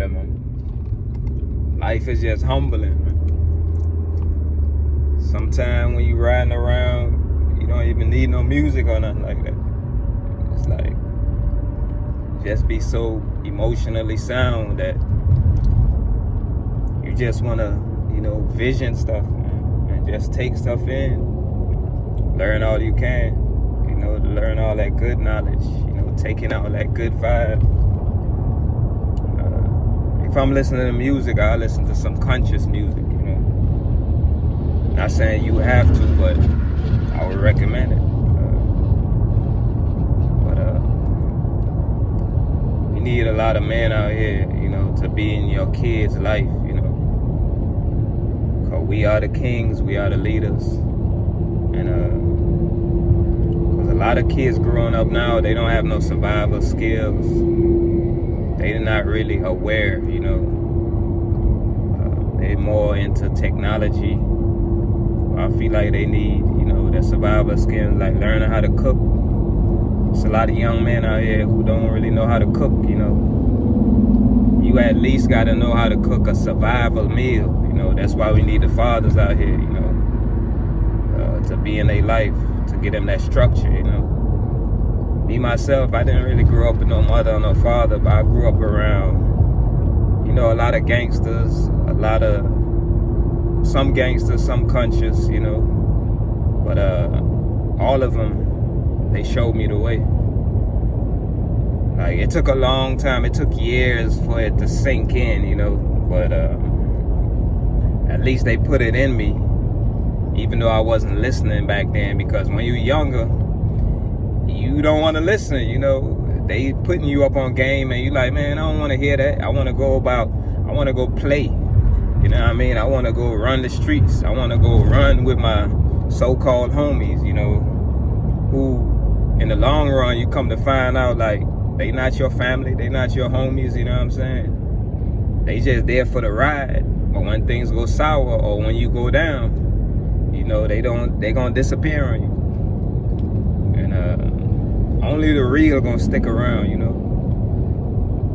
Yeah, man. Life is just humbling, man. Sometimes when you riding around, you don't even need no music or nothing like that. It's like, just be so emotionally sound that you just want to, vision stuff, man, and just take stuff in. Learn all you can, learn all that good knowledge, taking out that good vibe. If I'm listening to music, I listen to some conscious music, Not saying you have to, but I would recommend it. We need a lot of men out here, to be in your kids' life, Because we are the kings, we are the leaders. And because a lot of kids growing up now, they don't have no survival skills. They're not really aware, They're more into technology. I feel like they need, their survival skills, like learning how to cook. There's a lot of young men out here who don't really know how to cook, You at least got to know how to cook a survival meal, That's why we need the fathers out here, to be in their life, to get them that structure, Me, myself, I didn't really grow up with no mother or no father, but I grew up around, a lot of gangsters, some gangsters, some conscious, But all of them, they showed me the way. Like, it took a long time. It took years for it to sink in, But at least they put it in me, even though I wasn't listening back then. Because when you're younger, you don't want to listen, They putting you up on game, and you like, man, I don't want to hear that. I want to go play. You know what I mean? I want to go run the streets. I want to go run with my so-called homies, who in the long run you come to find out, like, they not your family, they not your homies, you know what I'm saying? They just there for the ride. But when things go sour or when you go down, they gonna disappear on you. And only the real gonna stick around,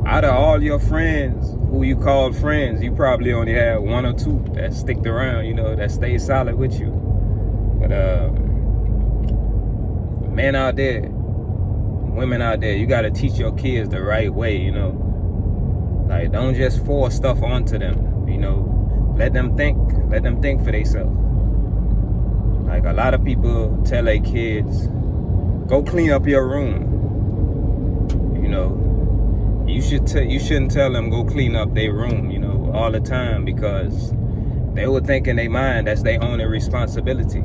Out of all your friends who you called friends, you probably only have one or two that sticked around, that stay solid with you. But men out there, women out there, you gotta teach your kids the right way, Like, don't just force stuff onto them, Let them think for themselves. Like, a lot of people tell their kids, go clean up your room. You shouldn't tell them go clean up their room, all the time, because they would think in their mind that's their only responsibility.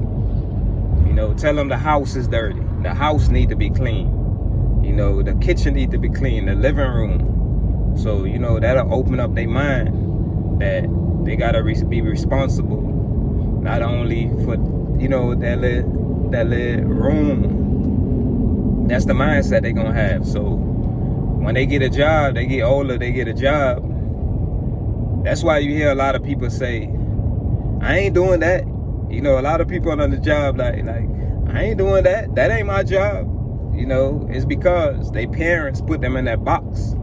Tell them the house is dirty. The house need to be clean. The kitchen need to be clean, the living room. So, that'll open up their mind that they gotta be responsible, not only for, that little room. That's the mindset they're gonna have. So when they get a job, they get older, they get a job. That's why you hear a lot of people say, I ain't doing that. A lot of people on the job like, I ain't doing that. That ain't my job. It's because their parents put them in that box.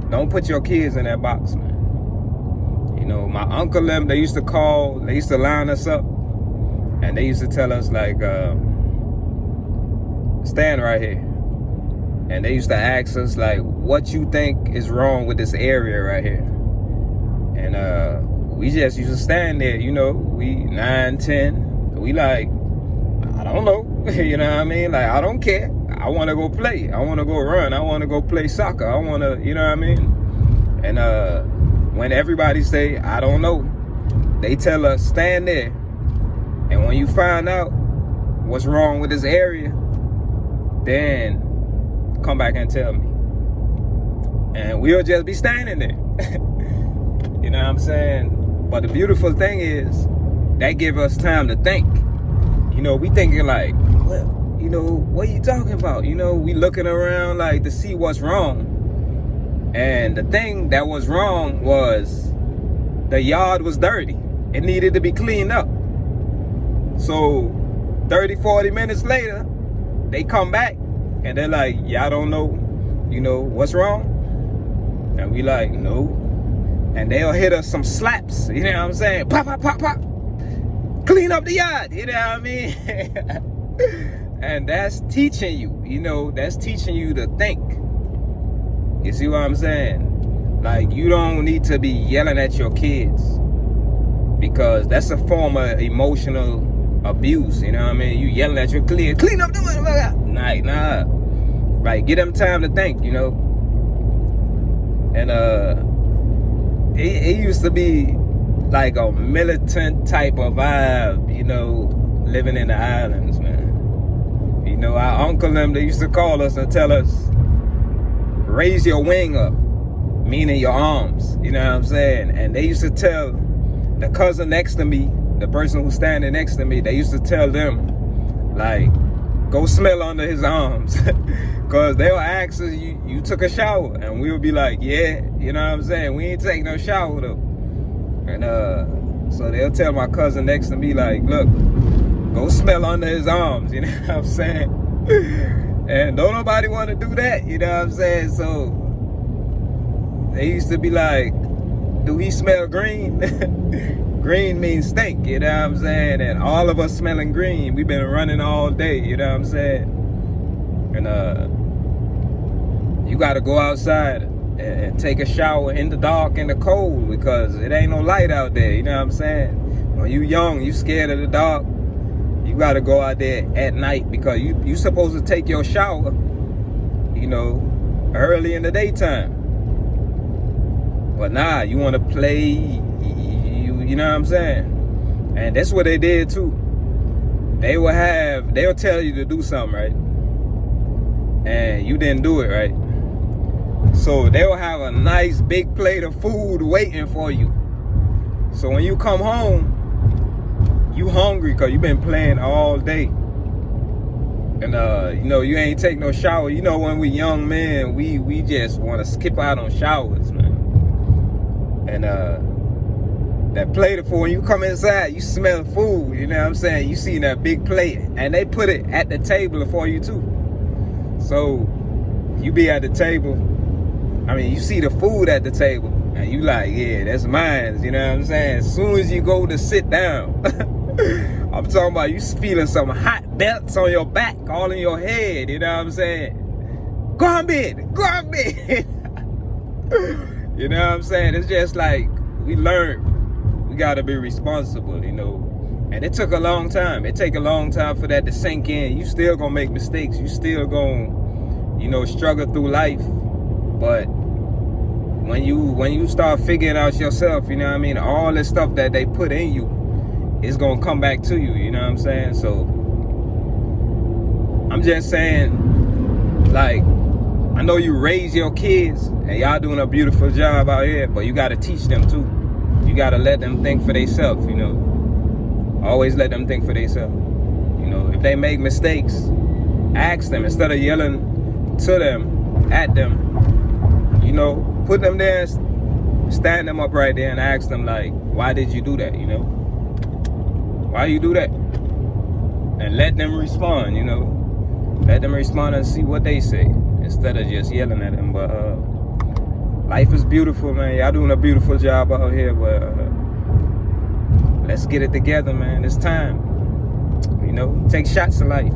Don't put your kids in that box, man. My uncle them, they used to line us up, and they used to tell us, like, stand right here. And they used to ask us, like, what you think is wrong with this area right here? And we just used to stand there, we 9, 10. We like, I don't know, you know what I mean? Like, I don't care. I want to go play. I want to go run. I want to go play soccer. I want to, you know what I mean? And when everybody say, I don't know, they tell us, stand there. And when you find out what's wrong with this area, then come back and tell me. And we'll just be standing there. You know what I'm saying? But the beautiful thing is, that give us time to think. We thinking like, well, what are you talking about? We looking around like to see what's wrong. And the thing that was wrong was the yard was dirty. It needed to be cleaned up. So 30, 40 minutes later, they come back and they're like, y'all don't know, what's wrong? And we like, no. And they'll hit us some slaps, you know what I'm saying? Pop, pop, pop, pop. Clean up the yard, you know what I mean? And that's teaching you, you know, that's teaching you to think. You see what I'm saying? Like, you don't need to be yelling at your kids, because that's a form of emotional abuse, you know what I mean? You yelling at your kids, clean up the motherfucker. Like, nah. Like, give them time to think, you know? And it used to be like a militant type of vibe, you know, living in the islands, man. You know, our uncle them, they used to call us and tell us, raise your wing up, meaning your arms, you know what I'm saying? And they used to tell the cousin next to me, the person who's standing next to me, they used to tell them, like, go smell under his arms. Because they'll ask us, you took a shower? And we'll be like, yeah, you know what I'm saying? We ain't take no shower though. And so they'll tell my cousin next to me, like, look, go smell under his arms, you know what I'm saying? And don't nobody want to do that, you know what I'm saying? So they used to be like, do he smell green? Green means stink, you know what I'm saying? And all of us smelling green. We've been running all day, you know what I'm saying? And you got to go outside and take a shower in the dark and the cold, because it ain't no light out there, you know what I'm saying? When you young, you scared of the dark. You got to go out there at night, because you supposed to take your shower, you know, early in the daytime. But nah, you want to play, you know what I'm saying? And that's what they did too. They'll tell you to do something, right? And you didn't do it, right? So they'll have a nice big plate of food waiting for you. So when you come home, you hungry because you've been playing all day. And you know, you ain't take no shower. You know, when we young men, we just want to skip out on showers, man. And that plate of food, when you come inside, you smell food, you know what I'm saying? You see that big plate, and they put it at the table for you too. So you be at the table, I mean, you see the food at the table, and you like, yeah, that's mine, you know what I'm saying? As soon as you go to sit down, I'm talking about you feeling some hot belts on your back, all in your head, you know what I'm saying? Go on bed. You know what I'm saying? It's just like, we learned, we gotta be responsible, you know? And it took a long time. It take a long time for that to sink in. You still gonna make mistakes. You still gonna, you know, struggle through life. But when you start figuring out yourself, you know what I mean? All the stuff that they put in you is gonna come back to you, you know what I'm saying? So I'm just saying, like, I know you raise your kids and y'all doing a beautiful job out here, but you gotta teach them too. You gotta let them think for themselves, you know? Always let them think for themselves. You know, if they make mistakes, ask them instead of yelling to them, at them. You know, put them there, stand them up right there and ask them, like, why did you do that, you know? Why you do that? And let them respond, you know? Let them respond and see what they say, instead of just yelling at them. But life is beautiful, man. Y'all doing a beautiful job out here, but let's get it together, man. It's time. You know, take shots of life.